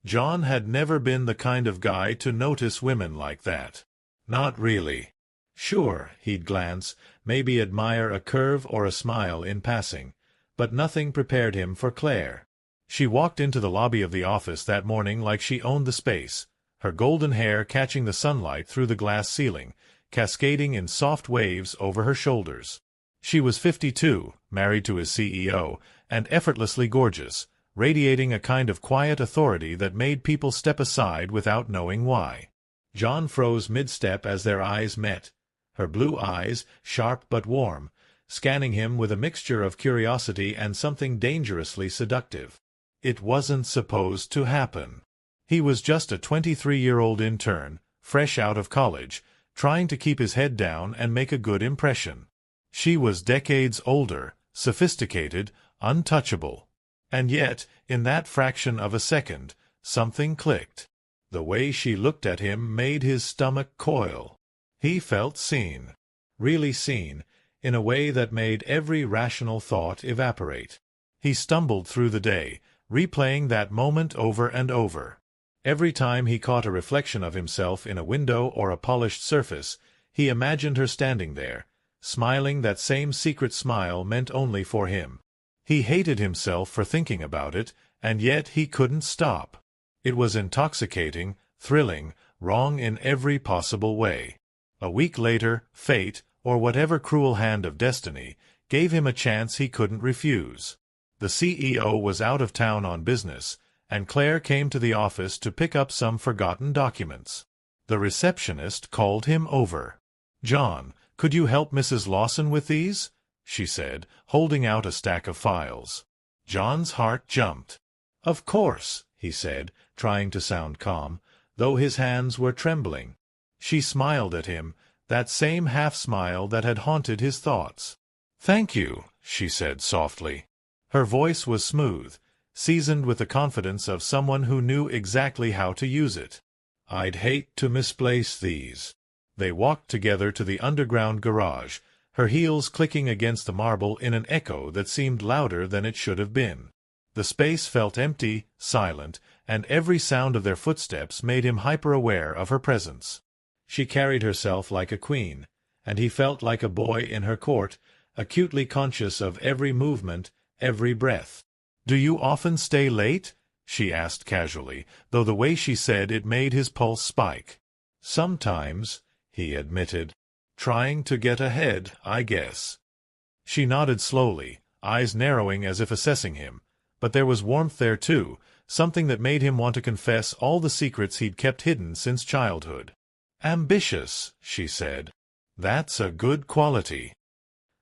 John had never been the kind of guy to notice women like that. Not really. Sure, he'd glance, maybe admire a curve or a smile in passing, but nothing prepared him for Claire. She walked into the lobby of the office that morning like she owned the space, her golden hair catching the sunlight through the glass ceiling, cascading in soft waves over her shoulders. She was 52, married to his CEO, and effortlessly gorgeous, radiating a kind of quiet authority that made people step aside without knowing why. John froze mid-step as their eyes met, her blue eyes, sharp but warm, scanning him with a mixture of curiosity and something dangerously seductive. It wasn't supposed to happen. He was just a 23-year-old intern, fresh out of college, trying to keep his head down and make a good impression. She was decades older, sophisticated, untouchable. And yet, in that fraction of a second, something clicked. The way she looked at him made his stomach coil. He felt seen. Really seen, in a way that made every rational thought evaporate. He stumbled through the day, replaying that moment over and over. Every time he caught a reflection of himself in a window or a polished surface, he imagined her standing there, smiling that same secret smile meant only for him. He hated himself for thinking about it, and yet he couldn't stop. It was intoxicating, thrilling, wrong in every possible way. A week later, fate, or whatever cruel hand of destiny, gave him a chance he couldn't refuse. The CEO was out of town on business, and Claire came to the office to pick up some forgotten documents. The receptionist called him over. "John, could you help Mrs. Lawson with these?" she said, holding out a stack of files. John's heart jumped. "Of course," he said, trying to sound calm, though his hands were trembling. She smiled at him, that same half-smile that had haunted his thoughts. "Thank you," she said softly. Her voice was smooth, seasoned with the confidence of someone who knew exactly how to use it. "I'd hate to misplace these." They walked together to the underground garage, her heels clicking against the marble in an echo that seemed louder than it should have been. The space felt empty, silent, and every sound of their footsteps made him hyper-aware of her presence. She carried herself like a queen, and he felt like a boy in her court, acutely conscious of every movement, every breath. "Do you often stay late?" she asked casually, though the way she said it made his pulse spike. "Sometimes," he admitted. "Trying to get ahead, I guess." She nodded slowly, eyes narrowing as if assessing him, but there was warmth there too, something that made him want to confess all the secrets he'd kept hidden since childhood. "Ambitious," she said. "That's a good quality."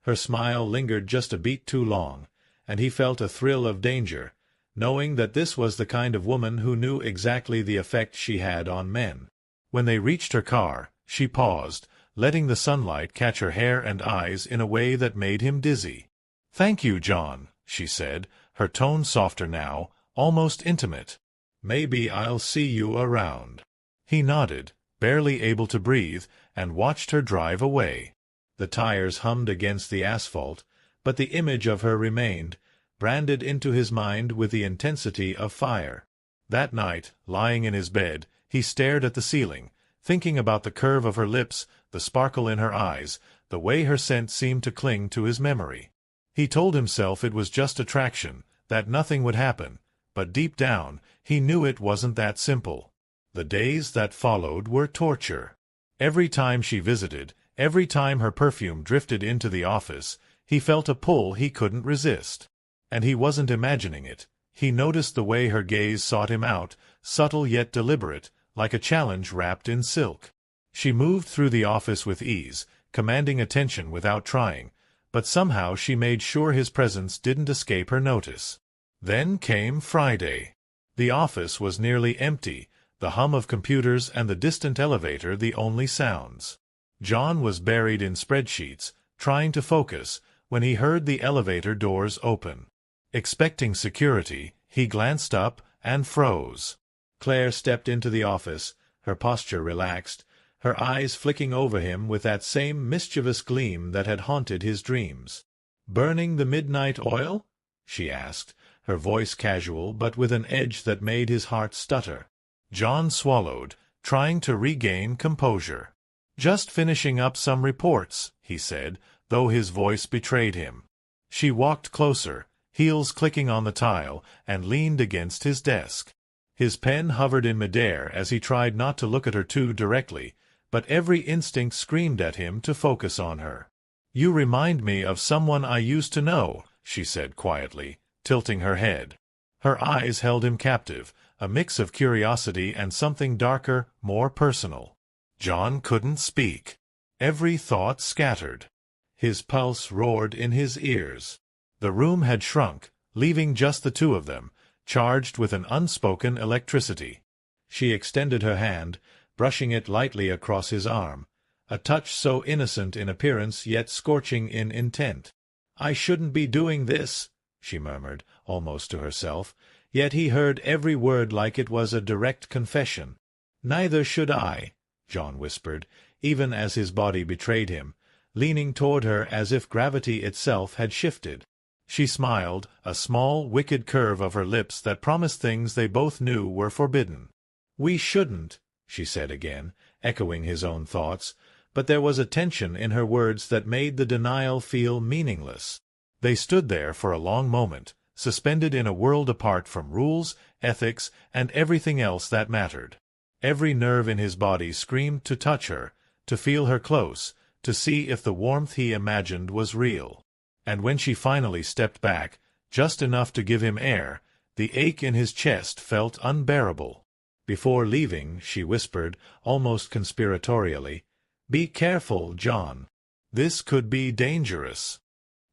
Her smile lingered just a beat too long, and he felt a thrill of danger, knowing that this was the kind of woman who knew exactly the effect she had on men. When they reached her car, she paused, letting the sunlight catch her hair and eyes in a way that made him dizzy. "Thank you, John," she said, her tone softer now, almost intimate. "Maybe I'll see you around." He nodded, barely able to breathe, and watched her drive away. The tires hummed against the asphalt, but the image of her remained, branded into his mind with the intensity of fire. That night, lying in his bed, he stared at the ceiling, thinking about the curve of her lips, the sparkle in her eyes, the way her scent seemed to cling to his memory. He told himself it was just attraction, that nothing would happen, but deep down, he knew it wasn't that simple. The days that followed were torture. Every time she visited, every time her perfume drifted into the office, he felt a pull he couldn't resist. And he wasn't imagining it. He noticed the way her gaze sought him out, subtle yet deliberate, like a challenge wrapped in silk. She moved through the office with ease, commanding attention without trying, but somehow she made sure his presence didn't escape her notice. Then came Friday. The office was nearly empty, the hum of computers and the distant elevator the only sounds. John was buried in spreadsheets, trying to focus, when he heard the elevator doors open. Expecting security, he glanced up and froze. Claire stepped into the office, her posture relaxed, her eyes flicking over him with that same mischievous gleam that had haunted his dreams. "Burning the midnight oil?" she asked, her voice casual but with an edge that made his heart stutter. John swallowed, trying to regain composure. "Just finishing up some reports," he said, though his voice betrayed him. She walked closer, heels clicking on the tile, and leaned against his desk. His pen hovered in midair as he tried not to look at her too directly, but every instinct screamed at him to focus on her. "You remind me of someone I used to know," she said quietly, tilting her head. Her eyes held him captive, a mix of curiosity and something darker, more personal. John couldn't speak. Every thought scattered. His pulse roared in his ears. The room had shrunk, leaving just the two of them, charged with an unspoken electricity. She extended her hand, brushing it lightly across his arm, a touch so innocent in appearance yet scorching in intent. "I shouldn't be doing this," she murmured, almost to herself, yet he heard every word like it was a direct confession. "Neither should I," John whispered, even as his body betrayed him, leaning toward her as if gravity itself had shifted. She smiled, a small, wicked curve of her lips that promised things they both knew were forbidden. "We shouldn't," she said again, echoing his own thoughts, but there was a tension in her words that made the denial feel meaningless. They stood there for a long moment, suspended in a world apart from rules, ethics, and everything else that mattered. Every nerve in his body screamed to touch her, to feel her close, to see if the warmth he imagined was real. And when she finally stepped back, just enough to give him air, the ache in his chest felt unbearable. Before leaving, she whispered, almost conspiratorially, "Be careful, John. This could be dangerous."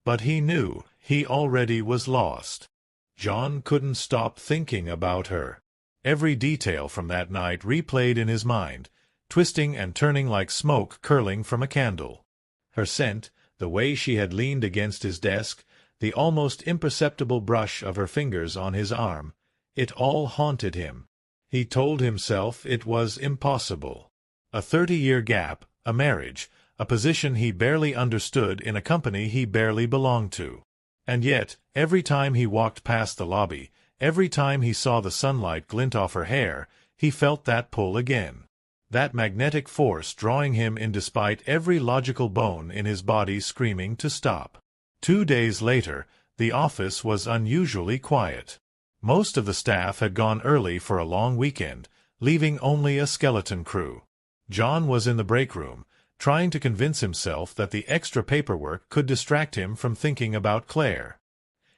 But he knew he already was lost. John couldn't stop thinking about her. Every detail from that night replayed in his mind, twisting and turning like smoke curling from a candle. Her scent, the way she had leaned against his desk, the almost imperceptible brush of her fingers on his arm, it all haunted him. He told himself it was impossible. A 30-year gap, a marriage, a position he barely understood in a company he barely belonged to. And yet, every time he walked past the lobby, every time he saw the sunlight glint off her hair, he felt that pull again. That magnetic force drawing him in despite every logical bone in his body screaming to stop. 2 days later, the office was unusually quiet. Most of the staff had gone early for a long weekend, leaving only a skeleton crew. John was in the break room, trying to convince himself that the extra paperwork could distract him from thinking about Claire.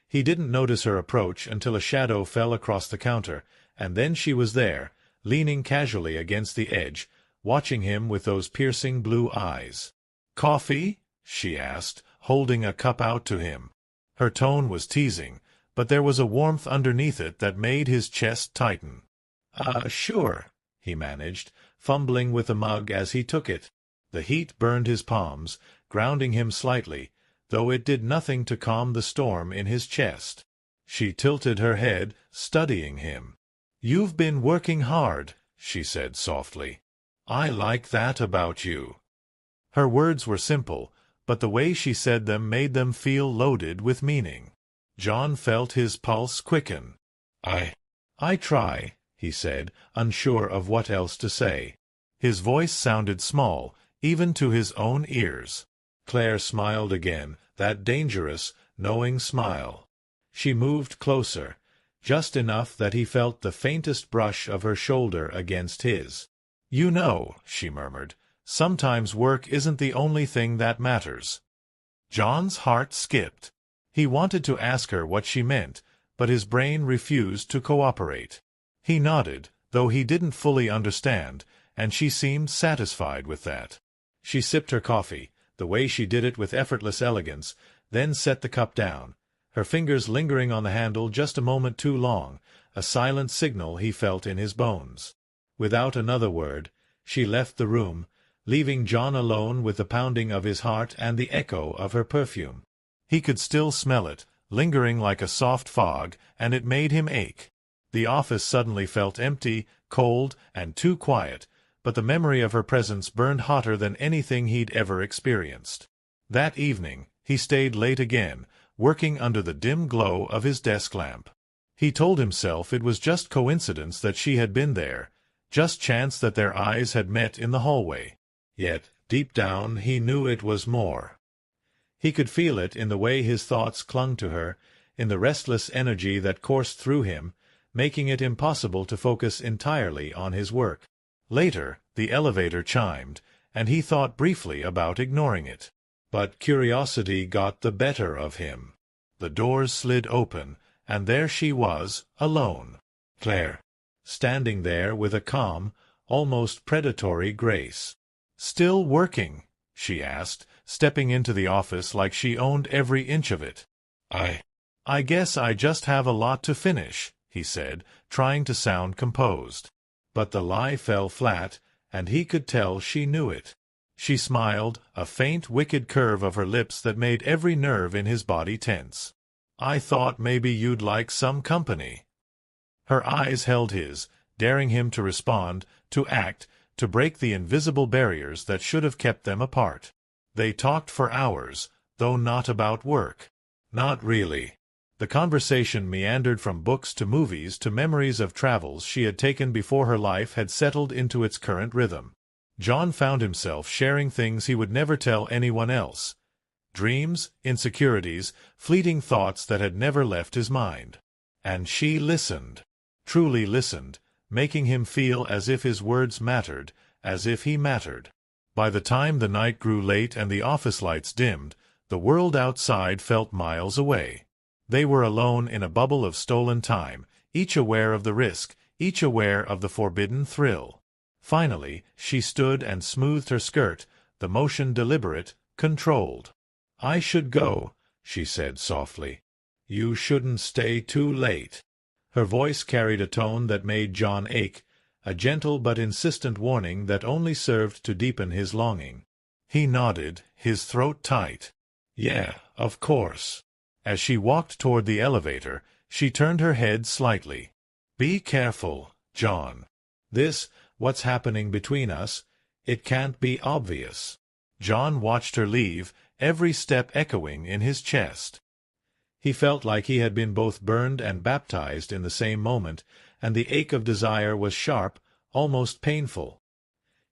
He didn't notice her approach until a shadow fell across the counter, and then she was there, leaning casually against the edge, watching him with those piercing blue eyes. "Coffee?" she asked, holding a cup out to him. Her tone was teasing, but there was a warmth underneath it that made his chest tighten. Sure," he managed, fumbling with the mug as he took it. The heat burned his palms, grounding him slightly, though it did nothing to calm the storm in his chest. She tilted her head, studying him. "You've been working hard," she said softly. "I like that about you." Her words were simple, but the way she said them made them feel loaded with meaning. John felt his pulse quicken. I try," he said, unsure of what else to say. His voice sounded small, even to his own ears. Claire smiled again, that dangerous, knowing smile. She moved closer, just enough that he felt the faintest brush of her shoulder against his. "You know," she murmured, "sometimes work isn't the only thing that matters." John's heart skipped. He wanted to ask her what she meant, but his brain refused to cooperate. He nodded, though he didn't fully understand, and she seemed satisfied with that. She sipped her coffee, the way she did it with effortless elegance, then set the cup down, her fingers lingering on the handle just a moment too long, a silent signal he felt in his bones. Without another word, she left the room, leaving John alone with the pounding of his heart and the echo of her perfume. He could still smell it, lingering like a soft fog, and it made him ache. The office suddenly felt empty, cold, and too quiet, but the memory of her presence burned hotter than anything he'd ever experienced. That evening, he stayed late again, working under the dim glow of his desk lamp. He told himself it was just coincidence that she had been there, just chance that their eyes had met in the hallway. Yet, deep down, he knew it was more. He could feel it in the way his thoughts clung to her, in the restless energy that coursed through him, making it impossible to focus entirely on his work. Later, the elevator chimed, and he thought briefly about ignoring it. But curiosity got the better of him. The doors slid open, and there she was, alone. Claire, standing there with a calm, almost predatory grace. "Still working?" she asked, stepping into the office like she owned every inch of it. I guess I just have a lot to finish," he said, trying to sound composed. But the lie fell flat, and he could tell she knew it. She smiled, a faint, wicked curve of her lips that made every nerve in his body tense. "I thought maybe you'd like some company." Her eyes held his, daring him to respond, to act, to break the invisible barriers that should have kept them apart. They talked for hours, though not about work. Not really. The conversation meandered from books to movies to memories of travels she had taken before her life had settled into its current rhythm. John found himself sharing things he would never tell anyone else. Dreams, insecurities, fleeting thoughts that had never left his mind. And she listened. Truly listened, making him feel as if his words mattered, as if he mattered. By the time the night grew late and the office lights dimmed, the world outside felt miles away. They were alone in a bubble of stolen time, each aware of the risk, each aware of the forbidden thrill. Finally, she stood and smoothed her skirt, the motion deliberate, controlled. "I should go," she said softly. "You shouldn't stay too late." Her voice carried a tone that made John ache, a gentle but insistent warning that only served to deepen his longing. He nodded, his throat tight. "Yeah, of course." As she walked toward the elevator, she turned her head slightly. "Be careful, John. What's happening between us, it can't be obvious." John watched her leave, every step echoing in his chest. He felt like he had been both burned and baptized in the same moment, and the ache of desire was sharp, almost painful.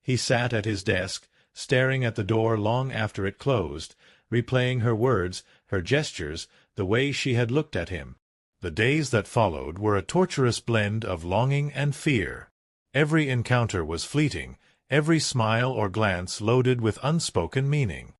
He sat at his desk, staring at the door long after it closed, replaying her words, her gestures, the way she had looked at him. The days that followed were a torturous blend of longing and fear. Every encounter was fleeting, every smile or glance loaded with unspoken meaning.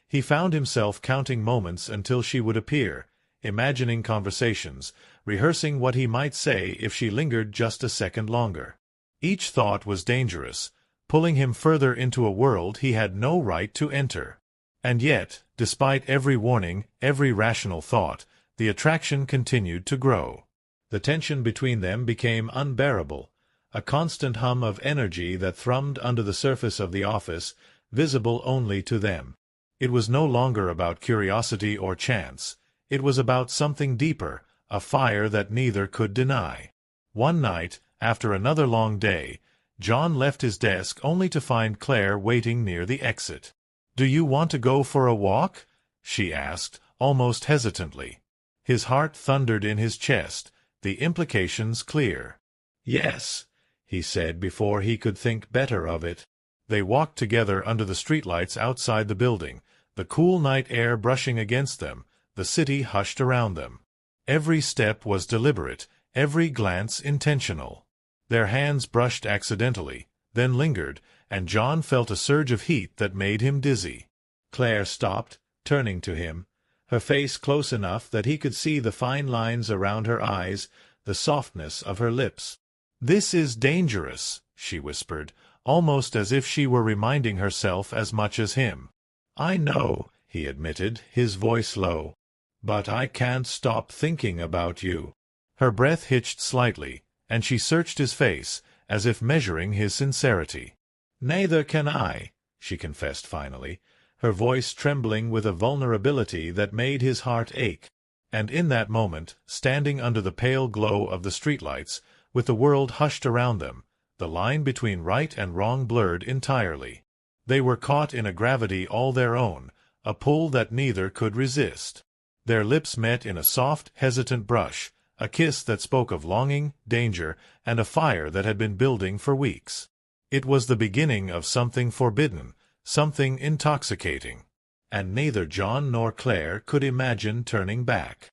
He found himself counting moments until she would appear, imagining conversations, rehearsing what he might say if she lingered just a second longer. Each thought was dangerous, pulling him further into a world he had no right to enter. And yet, despite every warning, every rational thought, the attraction continued to grow. The tension between them became unbearable, a constant hum of energy that thrummed under the surface of the office, visible only to them. It was no longer about curiosity or chance. It was about something deeper, a fire that neither could deny. One night, after another long day, John left his desk only to find Claire waiting near the exit. "Do you want to go for a walk?" she asked, almost hesitantly. His heart thundered in his chest, the implications clear. "Yes," he said before he could think better of it. They walked together under the streetlights outside the building, the cool night air brushing against them, the city hushed around them. Every step was deliberate, every glance intentional. Their hands brushed accidentally, then lingered, and John felt a surge of heat that made him dizzy. Claire stopped, turning to him, her face close enough that he could see the fine lines around her eyes, the softness of her lips. "This is dangerous," she whispered, almost as if she were reminding herself as much as him. "I know," he admitted, his voice low. "But I can't stop thinking about you." Her breath hitched slightly, and she searched his face, as if measuring his sincerity. "Neither can I," she confessed finally, her voice trembling with a vulnerability that made his heart ache. And in that moment, standing under the pale glow of the streetlights, with the world hushed around them, the line between right and wrong blurred entirely. They were caught in a gravity all their own, a pull that neither could resist. Their lips met in a soft, hesitant brush, a kiss that spoke of longing, danger, and a fire that had been building for weeks. It was the beginning of something forbidden, something intoxicating. And neither John nor Claire could imagine turning back.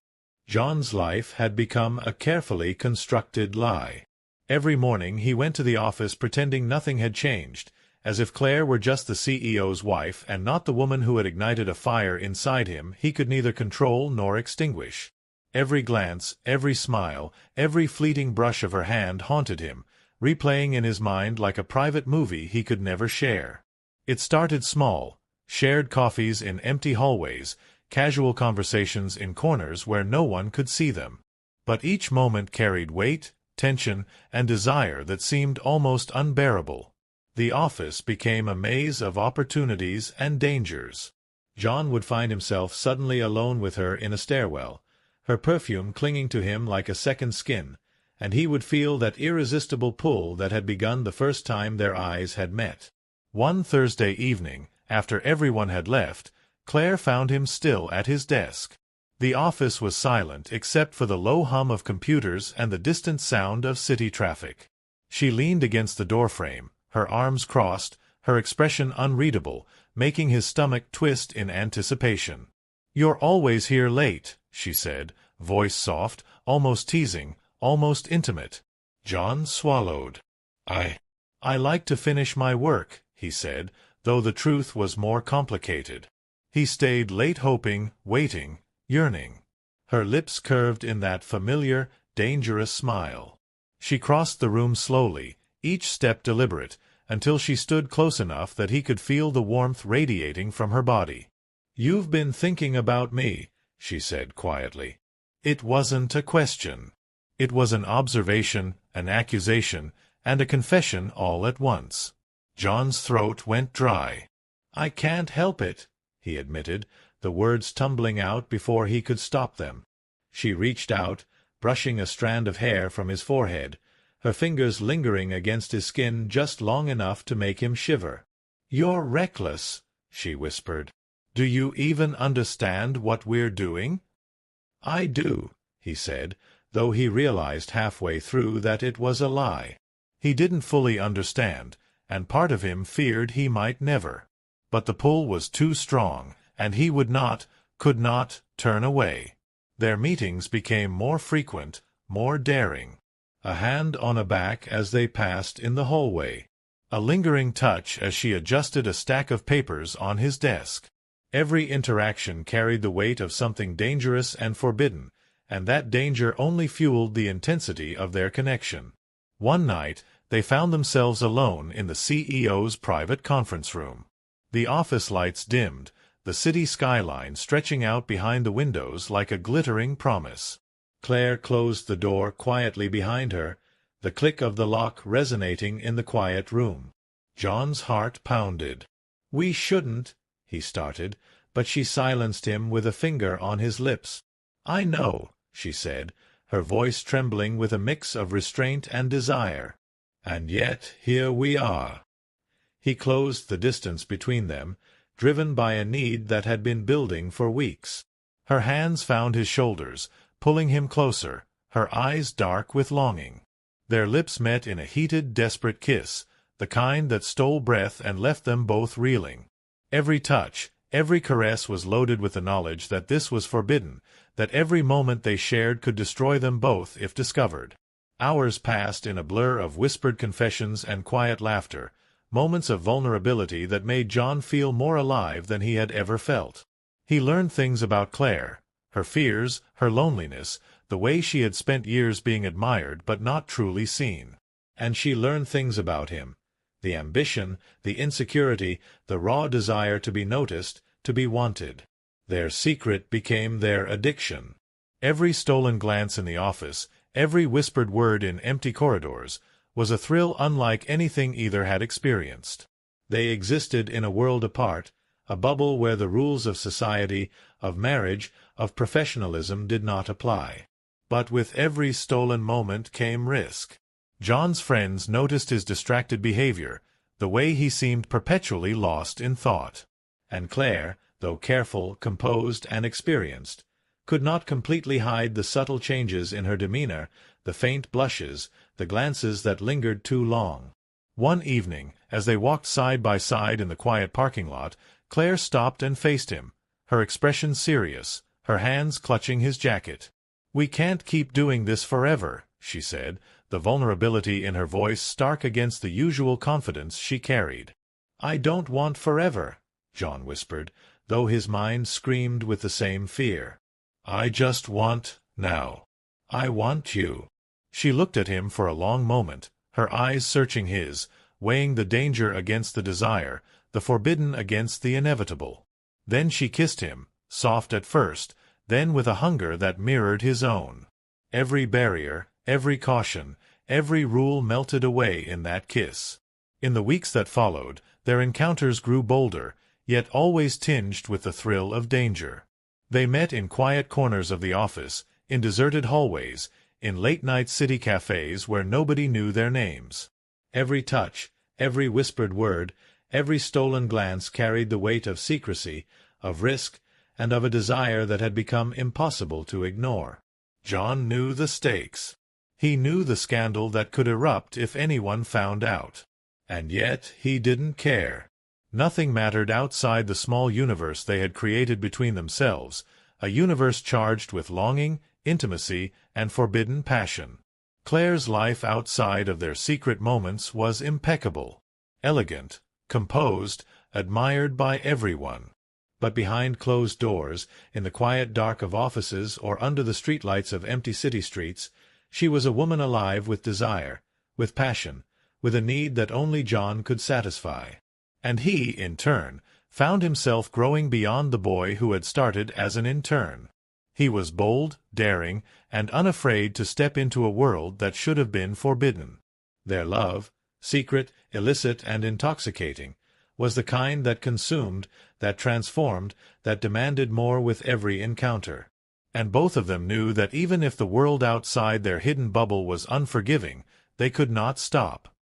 John's life had become a carefully constructed lie. Every morning he went to the office pretending nothing had changed, as if Claire were just the CEO's wife and not the woman who had ignited a fire inside him he could neither control nor extinguish. Every glance, every smile, every fleeting brush of her hand haunted him, replaying in his mind like a private movie he could never share. It started small, shared coffees in empty hallways, casual conversations in corners where no one could see them. But each moment carried weight, tension, and desire that seemed almost unbearable. The office became a maze of opportunities and dangers. John would find himself suddenly alone with her in a stairwell, her perfume clinging to him like a second skin, and he would feel that irresistible pull that had begun the first time their eyes had met. One Thursday evening, after everyone had left, Claire found him still at his desk. The office was silent except for the low hum of computers and the distant sound of city traffic. She leaned against the doorframe, her arms crossed, her expression unreadable, making his stomach twist in anticipation. "You're always here late," she said, voice soft, almost teasing, almost intimate. John swallowed. I like to finish my work," he said, though the truth was more complicated. He stayed late hoping, waiting, yearning. Her lips curved in that familiar, dangerous smile. She crossed the room slowly, each step deliberate, until she stood close enough that he could feel the warmth radiating from her body. "You've been thinking about me," she said quietly. It wasn't a question. It was an observation, an accusation, and a confession all at once. John's throat went dry. "I can't help it," he admitted, the words tumbling out before he could stop them. She reached out, brushing a strand of hair from his forehead, her fingers lingering against his skin just long enough to make him shiver. "You're reckless," she whispered. "Do you even understand what we're doing?" "I do," he said, though he realized halfway through that it was a lie. He didn't fully understand, and part of him feared he might never. But the pull was too strong, and he would not, could not, turn away. Their meetings became more frequent, more daring. A hand on a back as they passed in the hallway. A lingering touch as she adjusted a stack of papers on his desk. Every interaction carried the weight of something dangerous and forbidden, and that danger only fueled the intensity of their connection. One night, they found themselves alone in the CEO's private conference room. The office lights dimmed, the city skyline stretching out behind the windows like a glittering promise. Claire closed the door quietly behind her, the click of the lock resonating in the quiet room. John's heart pounded. "We shouldn't," he started, but she silenced him with a finger on his lips. "I know," she said, her voice trembling with a mix of restraint and desire. "And yet here we are." He closed the distance between them, driven by a need that had been building for weeks. Her hands found his shoulders, pulling him closer, her eyes dark with longing. Their lips met in a heated, desperate kiss, the kind that stole breath and left them both reeling. Every touch, every caress was loaded with the knowledge that this was forbidden, that every moment they shared could destroy them both if discovered. Hours passed in a blur of whispered confessions and quiet laughter, moments of vulnerability that made John feel more alive than he had ever felt. He learned things about Claire, her fears, her loneliness, the way she had spent years being admired but not truly seen. And she learned things about him, the ambition, the insecurity, the raw desire to be noticed, to be wanted. Their secret became their addiction. Every stolen glance in the office, every whispered word in empty corridors, was a thrill unlike anything either had experienced. They existed in a world apart, a bubble where the rules of society, of marriage, of professionalism did not apply. But with every stolen moment came risk. John's friends noticed his distracted behavior, the way he seemed perpetually lost in thought. And Claire, though careful, composed, and experienced, could not completely hide the subtle changes in her demeanor, the faint blushes, the glances that lingered too long. One evening, as they walked side by side in the quiet parking lot, Claire stopped and faced him, her expression serious, her hands clutching his jacket. "We can't keep doing this forever," she said, the vulnerability in her voice stark against the usual confidence she carried. "I don't want forever," John whispered, though his mind screamed with the same fear. "I just want now. I want you." She looked at him for a long moment, her eyes searching his, weighing the danger against the desire, the forbidden against the inevitable. Then she kissed him, soft at first, then with a hunger that mirrored his own. Every barrier, every caution, every rule melted away in that kiss. In the weeks that followed, their encounters grew bolder, yet always tinged with the thrill of danger. They met in quiet corners of the office, in deserted hallways, in late-night city cafes where nobody knew their names. Every touch, every whispered word, every stolen glance carried the weight of secrecy, of risk, and of a desire that had become impossible to ignore. John knew the stakes. He knew the scandal that could erupt if anyone found out. And yet he didn't care. Nothing mattered outside the small universe they had created between themselves, a universe charged with longing, intimacy, and forbidden passion. Claire's life outside of their secret moments was impeccable, elegant, composed, admired by everyone. But behind closed doors, in the quiet dark of offices or under the streetlights of empty city streets, she was a woman alive with desire, with passion, with a need that only John could satisfy. And he, in turn, found himself growing beyond the boy who had started as an intern. He was bold, daring, and unafraid to step into a world that should have been forbidden. Their love, secret, illicit, and intoxicating, was the kind that consumed, that transformed, that demanded more with every encounter. And both of them knew that even if the world outside their hidden bubble was unforgiving, they could not stop.